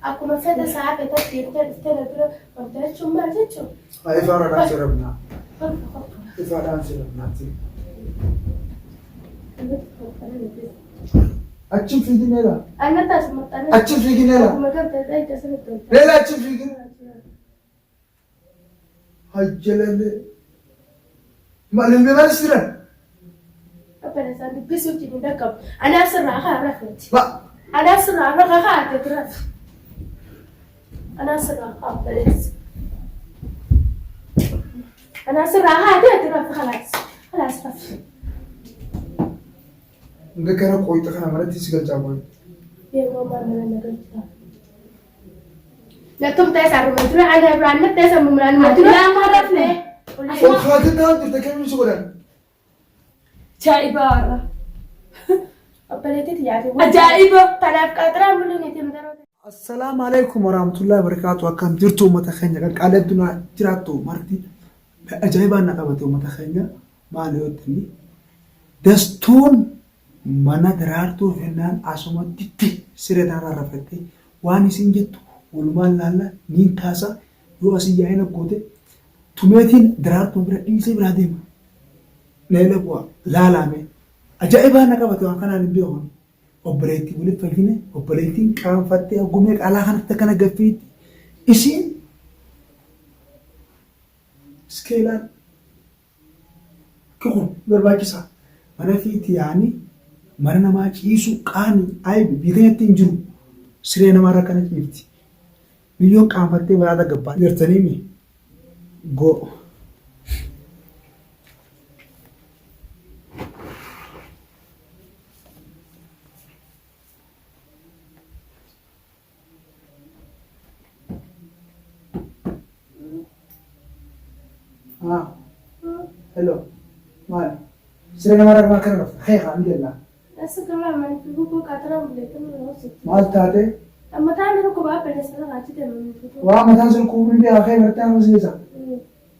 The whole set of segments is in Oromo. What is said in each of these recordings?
Aku mafeda saat itu kita udah cuma aja. Ay fara dansi rabna. Fara dansi rabna. Açım figi nela. Anak tas mata. Açım figi nela. Aku makan tadi itu sebetulnya. Nela açım figi. Hajjalale. Malin be siren. Apa dah sampai besok jadi dakap. Anak serah harafet. Ba. Anak serah harafet terus. Anak serah apa dah? Anak serah ada terus خلاص. خلاص خلاص. Nga kara koyta kana mara tisigal jamoy. Dia mau mana nak kita. Nak tum tes aru betul ada berani tes sama berani betul. Yang harap ne. O khadir da dirte kemin sugoran. Jaiba. Apa itu dia? Jaiba. Tanah katra mulu ni timdaro. Assalamu alaikum warahmatullahi wabarakatuh. Akam jirtu mata khanya kan qala duna jiratu marti. Ajaiba naqabatu mata khanya ma leotni. Dastun mana daraartuu fennaan asuma ditti sireedhaan rafettee waan isin jettu walumaan laalla niin kaasa yoo asii yaa'ina goote tumeetiin daraartuu bira dhiisee biraa deema. Leela bu'aa laalame ajaa'ibaa na qabate waan kanaan hin beekan obboleettii walitti falfine obboleettiin qaanfattee haggumee qaalaa kanatti akkana gaffiitti isiin iskeelaan kun barbaachisaa mana fiitti yaa'anii mana namaa ciisu qaani aybi biitanyatti hin jiru siree namaarra kana ciifti biyyoon qaanfattee baraata gabbaa jirtaniimi go hello mal siree namaarra kana rafta xeeqa alhamdulillah Sekarang mana tu buku katra boleh tu masuk. maal taate Mata ni aku bawa pada sana ngaji dan itu. waa mataan sun kuubin bee akee martee akamsiisa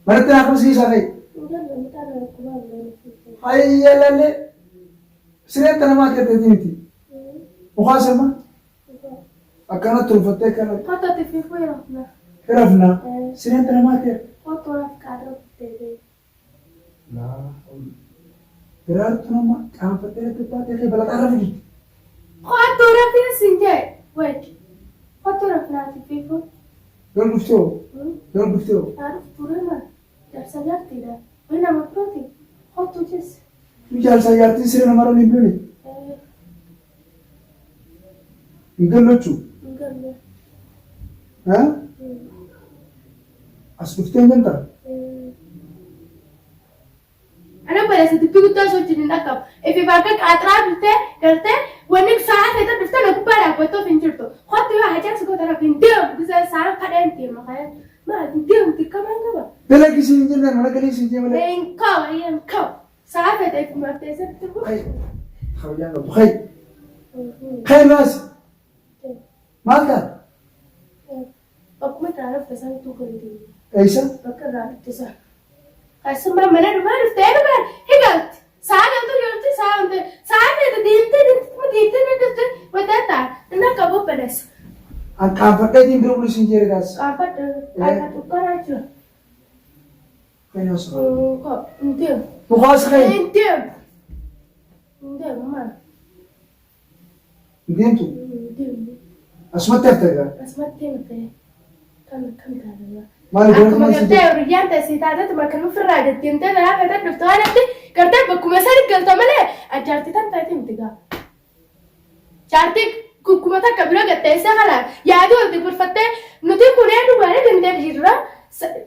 martee akamsiisa kee Udah mata ni aku bawa itu. hayyalale siree tanamaa keeteeti miti ukaasema akkana tulfattee kana Kata TV pun ya na. hirafna siree tanamaa kee Foto orang katra TV. daraartu nama qaanfattee tubbaatee kee balaxaarra fidi Foto orang pun singgah. Wait. Foto orang na TV pun. yoon dhuftee yoon dhuftee Taruh turun lah. Dah sadar tidak. Mana nama proti? Foto jes. mijaalsaa yaartiin siree namaarra hin beekne hin gallochu Enggak ya. haa as dhuftee hin gantaa Anak pada situ pikir tu asal jadi nakap. Evi bakal katra binte, kerte, wanik saat itu binte nak pada apa tu pinjur tu. Kau tu aja suka taraf binte, bisa saat kadang dia makanya, mah binte untuk kamar apa? dala kisi hin jennaan mana galii isin jee malee Engkau. Saat itu aku mati seperti tu. hay hawayaan qabu hay hay naas maal taate Aku mah taraf pesan tu kali tu. eeysa Bakal taraf pesan. Kasih mana rumah harus tahu kan? Higat. Saat itu yurti saat itu dinte itu betul. Nak kamu pedas. an qaanfadheetiin bira bulu isin jee gaas Apa tu aja. kanii osoo Kok entir. mukaasa kee Entir mana? hin deemtu Entir. asumatti haftee gaa Asmat teh. Kan dah. maali Aku goota mau maal kerja urian tes itu ada tu makan mufrad. Tinte dah kata daftar nanti kerja baku mesari kerja mana? Ajar kita nanti tiga. Cartik kukumata kabila kata segala. Ya tu waktu berfate nanti kuliah tu mana tinte hira.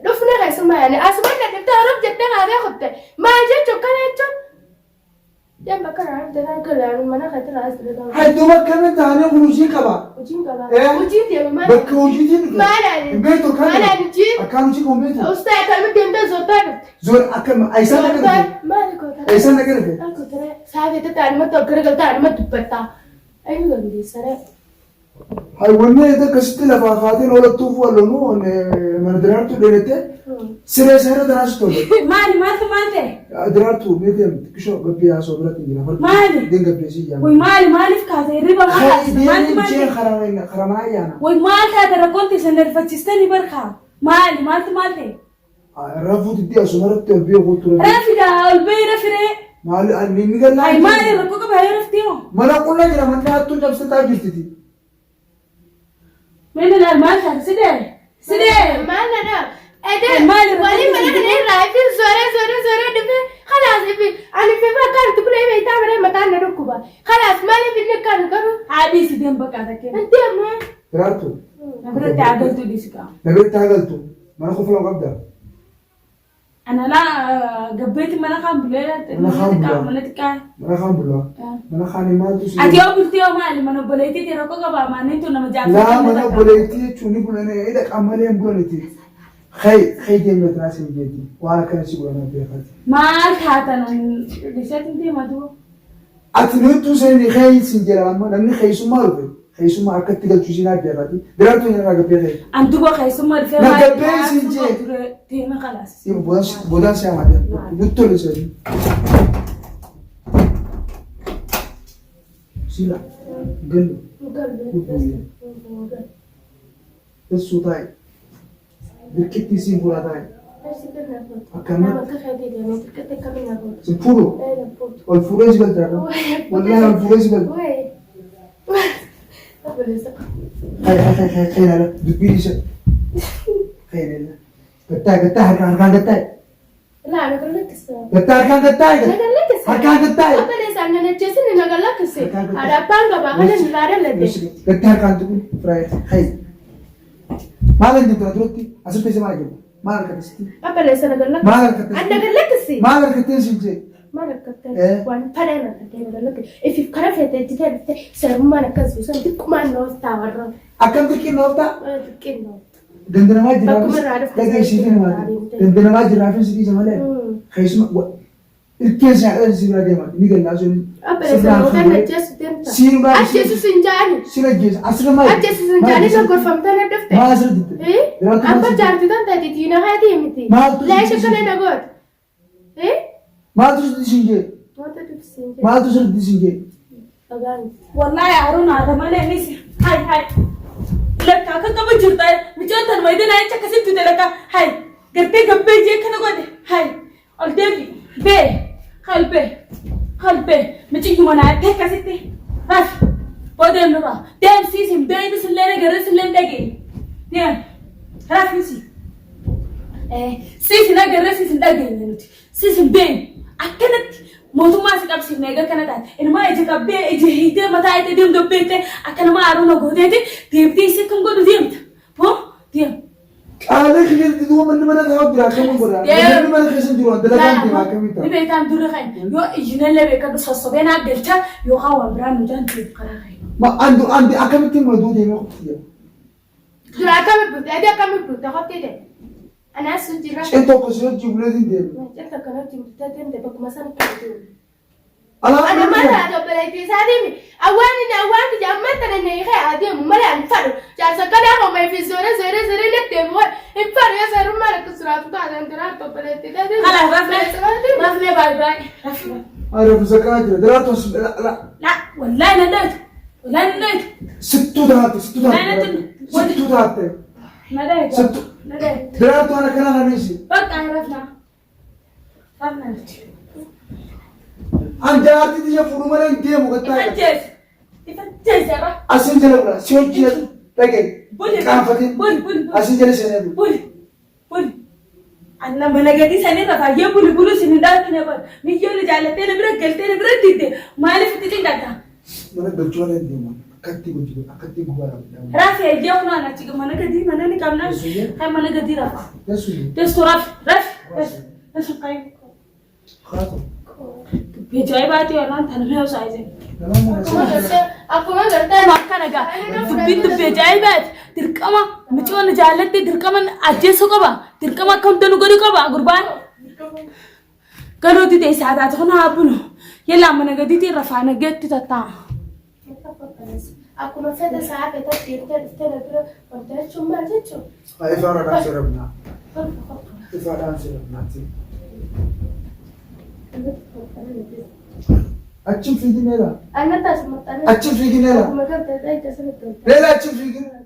Dofna kayak semua ni. Asma kan daftar orang jatah ada hote. Maja cokal itu. Yang bakal ada dengan kelar mana kata ras dengan. hay duba kami taanee hujii qaba Ujung kala. Eh? Ujung dia mana? bakka hojiitiin dhufe Mana ni? hin beektu Mana kan ni ujung? akkaan hojii kun beektu Ustaz kami dia zotar. zoor akkama aysaan naga dhufe Mana kau tahu? aysaan naga dhufe Aku tahu. Saya itu tadi mah tak kerja tadi mah dubbata. Ayo lagi sana. hay wanni eda akkasitti lafaa kaateen oolattuuf wallonu mana daraartu dheerette Siree seera daraas tole. Maali maaltu maal ta'e? Diraartuu beekam kishoo gabbii haasoo biratti hin jira. Maali? Deen gabbii si yaama. Way maaliif kaase riba maal Deemee jee karamaa ayyaana. way maal taate rakkoonti isin darfachiistanii barkaa maali maaltu maal ta'e? Rafuu diddii asuma irratti ol biyya kootu. Rafida ol ba'ii rafiree. Maali inni gallaa. Ay maali rakkoo qaba yoo raftii moo? Mana qullaa jira manni hattuun cabsataa jirtiti. Mene laal maal taate sidee? Sidee. Maal nana? Maali wali mana kana raafi zora dhufe khalaas ifi ani fi bakka tukule beeyta mare mataan na dhukkuba khalaas maali binne kan garu haadhi sideen bakka takkee. deema Diraartuu. Nabirratti agaltuu dhiisika. Nabeetti hagaltu mana kofla qabda. Anala gabbeeti mana kan bulee mana xiqqaa. Mana kaan bulaa. Mana kaanii maaltu si. Ati yoo bultee yoo maali mana obboleettii rakkoo qabaa maanni tun nama jaallatu. Laa mana obboleettii jechuun ni bulanii edha qamalee hin bulaniti. Xëy deemee tiraasii jeeti waan akkana si godhana beekati. Maal taatan dhiisatiin deematu. Ati nuti seenii xëy siin jedhama ammoo namni xëysummaa dhufe xëysummaa akkatti galchuu siin beekati. Diraartuu hin irraa gabbee ta'e. Antuba keessummaa dhufee Na gabbee siin jee. Deema khalaas. Boodaan si hamadee nutti tole seenii. Sila gallu teessoo taa'e dirqitti siin fuula taa'e si fuudhu ol fuudhee si galchaadha wallahi ol fuudhee si galcha xeynala dubbiin isa xeynala gattaa harkaan gattaa gattaa harkaan gattaa harkaan gattaa gattaa harkaan tuqu firaayee xeyn maal hin jirtu duratti asirratti isa maal jedhu maal harkatti maal harkattee siin jee akkam xiqqeen nooftaa dandanamaa jiraafis dhageessiifii namaa dandanamaa jiraafis dhiisa malee keessuma ilkeen si haadha si bira deema ni gannaa sun sila geessa asirra maal maal asirra ditte maaltu sirriitti siin jee maaltu sirriitti siin jee Wallahi Harun ada malee nisi. Hai. Lekka akka qaba jirta mijoota maydina acha akkasitti telaka. Hai. Gartee gabbee jee kana godhe. Hai. Ol deebi. Bee. Qalbe. Michi mana akka akkasitti. Raf. Boodeen nura. Deemsiisin beeyni sillee garee sillee dhagee. Deem. Rafisi. Siisin agarree siisin dhageenye nuti. Siisin beeyni. Akkanatti mootummaa si qabsiifne egaa kana taate ilmaa ija qabbee ija hiitee mataa itti deemtu beekte akka nama Haruun gooteeti deemtee isii kan godhu deemta. Hoo deem. Qaalee keessatti duuba manni mana ta'aa jira akkamiin godhaa? Manni mana keessa jiru dalagaan deemaa akkamiin ta'a? Ni beekan dura kan yoo ijinallee beekadu sossobeen aggalcha yookaan waan biraan nu jaan ta'eef karaa kan. Andi akkamittiin maduu deemee qophiya? Dura akkamitti buute hottee ta'e. Anas jira. Ceen tokko si hojii buleetiin deemu. Ceen tokko natti buutee deemte bakkuma sana kan deemu. Ana mana dobaleetii isaanii awwaani jaammata na neeqee adeemu malee an fadhu jaarsa kana homaa fi zore natti deemu hin fadhu yoo sarummaa akka suraatu taatan jira dobaleetii taate. Rafne baay'ee. Areefu sakkaa jira diraatu as la wallahi na dheetu. Sittuu taate. Na dheetu. Diraatu ana kana kanisi. Bakka rafna. Andi arti dia furu mana deemu gattaa. Ifajjees yaba. Asin jala bula si hojii dhagee. Qaanfatee. Buli. Asin jala seenee bula. Buli. Anna mana gadi sanii rafaayyee bulu sinin dhaabkine bal. Miyyoon jaallattee na bira galtee na bira ditte maaliif itti xinqatta? Mana galchuu wala hin deemu. Akkatti gubaa. Rafi ejjee hunaa na chiga mana gadi mana ni qabna. Hai mana gadi rafa. Testu Rafi. Testu kai. Khaatu. Bijay baati orang tanah me usai je. Akkuma gartee Makka naga. Dubbiin bijay baati. Dirqama micoon jaallatti dirqama ajjeessu qaba. Dirqama akka hundanu godhu qaba gurbaan. Garooti ta'e saadaatu kana haabunu. Yalla mana gadiitii rafaa nageetti tattaa. akkuma fedha isaa feetatti erga dhuftee na bira wanta jechuun maal jechuun. Ifaan ragaa seerabnaa. ifaadhaan sirnaatti. Achim fiigineera. Annatas maxxanee. Achim fiigineera. Akkuma galtee ta'e sirriitti. Leela achim fiigineera.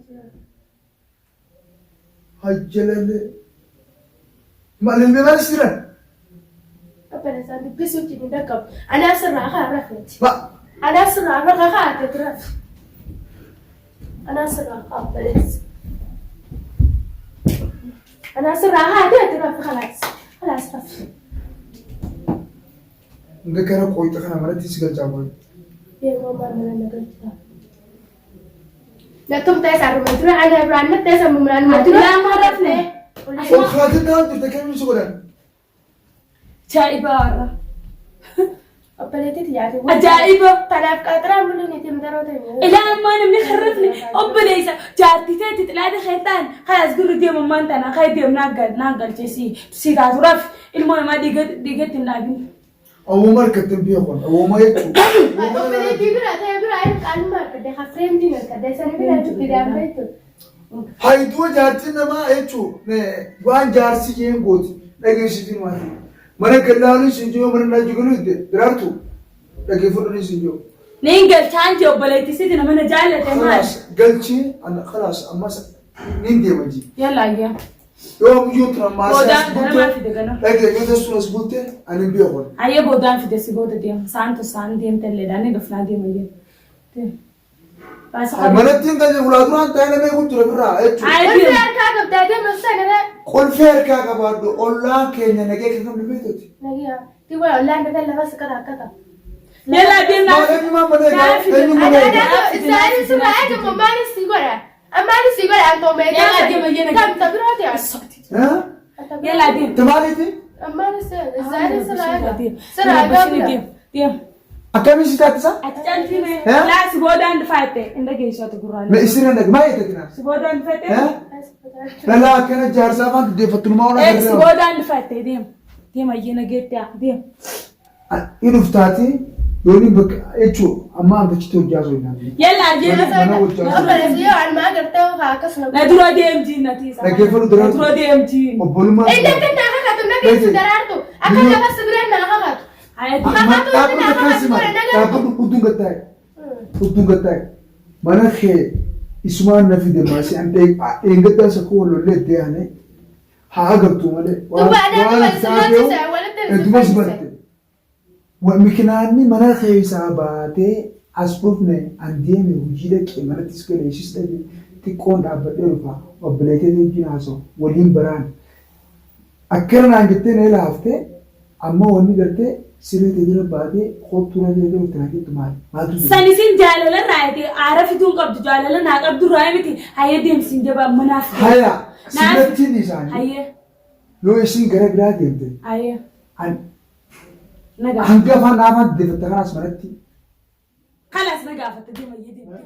Hajjalalee. Maalimee maal siran? Appena isaan dubbisuu wajjin dhaqqabu. Ani asirraa haa rafeeti. Ba. Ani asirraa haa haa rafe. Ani asirraa haa baleessi. Ani asirraa haa rafe khalaas. Khalaas rafe. Nga gara qoyta kana maratti si galchaa boy. Yeroo mana nagalchaa. Natum ta'e saruma ture ani Ibrahim ta'e sammuu mana matu lama rafne. Ol khaatin taan jirte kamiin si godhan? Ajaa'iba! Obboleettiitti yaade. Ajaa'iba! Kanaaf qaxaraan buluun itti madaroota hin ilaa ammaa namni harrafne obboleessa jaartitee itti xilaate keetaan kalaas gurri deemammaan tana kee deem naan galcheesi si taaturaaf ilmoo namaa dhiigatti hin dhaabin. Awwaama harkattiin biyya kun awwaama jechuun. Obboleettii bira ta'e bira ayi qaaluma harkadee hafreentiin harkadee sanii bira itti deemaa jechuudha. Hayituu jaartiin namaa jechuun waan jaarsi jeen gooti dhageessitiin maati. Mana gallaaluun siin jiru mana najjiguluu diraartu dhageeffadhuun siin jiru. Niin galchaan jee obboleettisiiti nama na jaallate maal? Galchii khalaas ammas niin deema ji. Yalla ayyaa. Yoo muyyuu tura maasaa Boodaan ganamaa fide gana. dhagee yoo teessuun as bulte ani biyya kun. Ayyee boodaan fide si booda deema. Saantu saan deemtallee daanii dhufnaa deema jee. Manattiin kan jiru laaduraan ta'ee namee kun jira birraa jechuudha. Qolfee harkaa qabdaa deemu sana Qolfee harkaa qabaadhu ollaan keenya nagee kan namni beektuti. nagiyaa tiwaa ollaan dhagaa lafa siqata akkata. Yalla deema. Maaleen maa mana egaa eenyu mana egaa. Isaanis sirraa eegamu maanis si godha. Ammaanis si godha antoo meeqa. Yalla deema yena. Tamta biraati yaa. Yalla deema. Tamaaliiti? Ammaanis isaanis sirraa eegamu. Sirraa Sirraa eegamu. deema. Akkamiin si taatisa? Ati caalchime. Laa si boodaan dhufaatte inda geessoota gurraalee. Mee isiin dhag maa yeete kinaaf? Si boodaan dhufaatte. Lala akkana jaarsaa afaan deeffattunumaa ona Si garreera. boodaan dhufaatte deema. Deema ayyee nageetti deema. Inni dhuftaati yooniin bakka jechuun amma hangachitti hojjaa soo hin Yalla ajjeena. Obboleessi yoo almaa gartee haa akkasuma. Na dura deemtii natiisa. Dhaggeeffadhu Na dura deemtii. obbolummaa. Inni akka naa kakatu nageessu daraartu. Akka lafa sibiraan naa kakatu. Dhaabbata keessumaa dhaabbatu udduun gattaa'e. Udduun gattaa'e. Mana kee isumaan na fide maasii an eeggataan isa koo lollee deeane haa agartu malee. Edduma si barte. Mikinaanni mana keessaa baatee as dhufne an deeme hojii dhaqee manattis galeessis dhabe xiqqoon dhaabbadhee dhufa obboleetee wajjin haasa'u waliin baraan. Akkana naan jettee na ilaaftee amma wanni gartee siree bira baatee qottuura jedhee itti naageetu maal? Sanisin jaalala raayite aara fituun qabdu jaalala naa qabdu raayee miti hayyee deemsiin jabaa manaaf. Haya sigattiin isaanii Hayyee. yoo isin gara biraa deemte Hayyee. Nagaa. hanga afaan dhaafaan deeffatta kanaas manatti Kalaas na gaafatte deema iyyee deemte.